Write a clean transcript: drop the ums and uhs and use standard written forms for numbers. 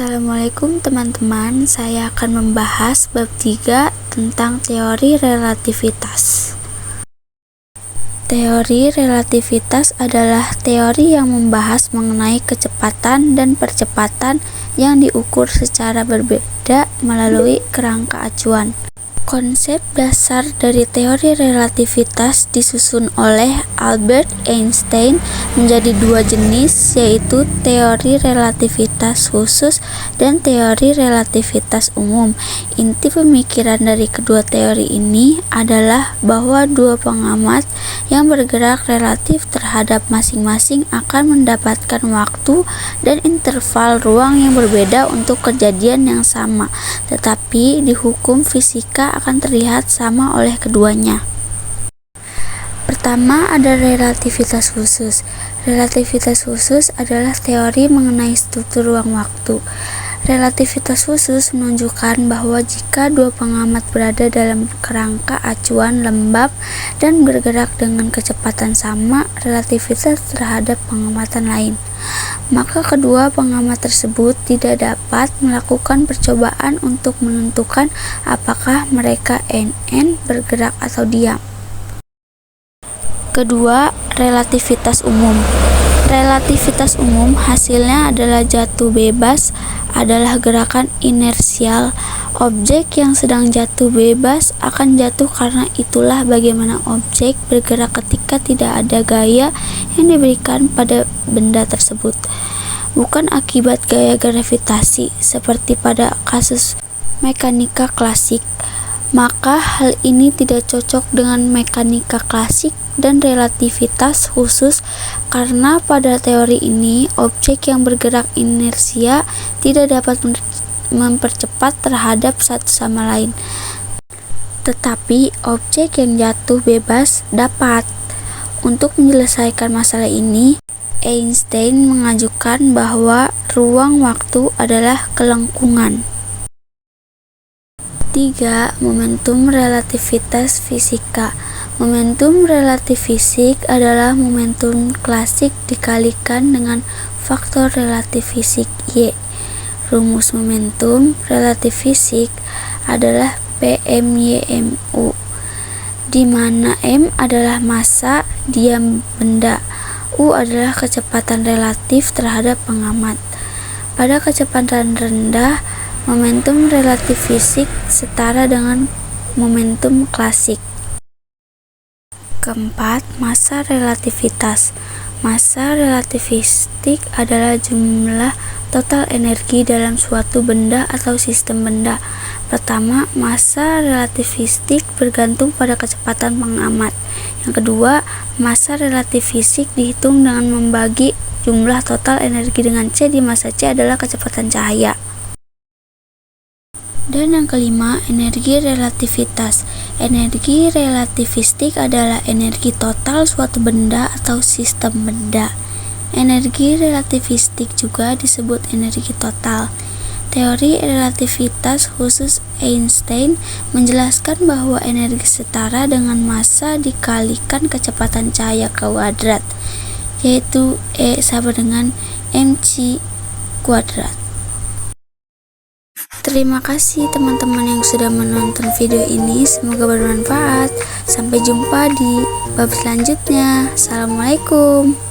Assalamualaikum teman-teman, saya akan membahas bab 3 tentang teori relativitas. Teori relativitas adalah teori yang membahas mengenai kecepatan dan percepatan yang diukur secara berbeda melalui kerangka acuan. Konsep dasar dari teori relativitas disusun oleh Albert Einstein menjadi dua jenis, yaitu teori relativitas khusus dan teori relativitas umum. Inti pemikiran dari kedua teori ini adalah bahwa dua pengamat yang bergerak relatif terhadap masing-masing akan mendapatkan waktu dan interval ruang yang berbeda untuk kejadian yang sama, tetapi di hukum fisika akan terlihat sama oleh keduanya. Pertama, ada relativitas khusus. Relativitas khusus adalah teori mengenai struktur ruang waktu. Relativitas khusus menunjukkan bahwa jika dua pengamat berada dalam kerangka acuan lembab dan bergerak dengan kecepatan sama, relativitas terhadap pengamatan lain, maka kedua pengamat tersebut tidak dapat melakukan percobaan untuk menentukan apakah mereka bergerak atau diam. Kedua, relativitas umum. Relativitas umum hasilnya adalah jatuh bebas adalah gerakan inersial. Objek yang sedang jatuh bebas akan jatuh karena itulah bagaimana objek bergerak ketika tidak ada gaya yang diberikan pada benda tersebut, bukan akibat gaya gravitasi seperti pada kasus mekanika klasik. Maka hal ini tidak cocok dengan mekanika klasik dan relativitas khusus karena pada teori ini objek yang bergerak inersia tidak dapat mempercepat terhadap satu sama lain, tetapi objek yang jatuh bebas dapat. Untuk menyelesaikan masalah ini, Einstein mengajukan bahwa ruang waktu adalah kelengkungan. 3. Momentum relativitas fisika. Momentum relatif fisik adalah momentum klasik dikalikan dengan faktor relatif fisik Y. Rumus momentum relatif fisik adalah PmYmu, di mana M adalah massa diam benda, U adalah kecepatan relatif terhadap pengamat. Pada kecepatan rendah, momentum relatif fisik setara dengan momentum klasik. Keempat, massa relativitas. Massa relativistik adalah jumlah total energi dalam suatu benda atau sistem benda. Pertama, massa relativistik bergantung pada kecepatan pengamat. Yang kedua, massa relativistik dihitung dengan membagi jumlah total energi dengan C, di massa C adalah kecepatan cahaya. Dan yang kelima, energi relativitas. Energi relativistik adalah energi total suatu benda atau sistem benda. Energi relativistik juga disebut energi total. Teori relativitas khusus Einstein menjelaskan bahwa energi setara dengan massa dikalikan kecepatan cahaya kuadrat, yaitu E sama dengan mc kuadrat. Terima kasih teman-teman yang sudah menonton video ini, semoga bermanfaat. Sampai jumpa di bab selanjutnya. Assalamualaikum.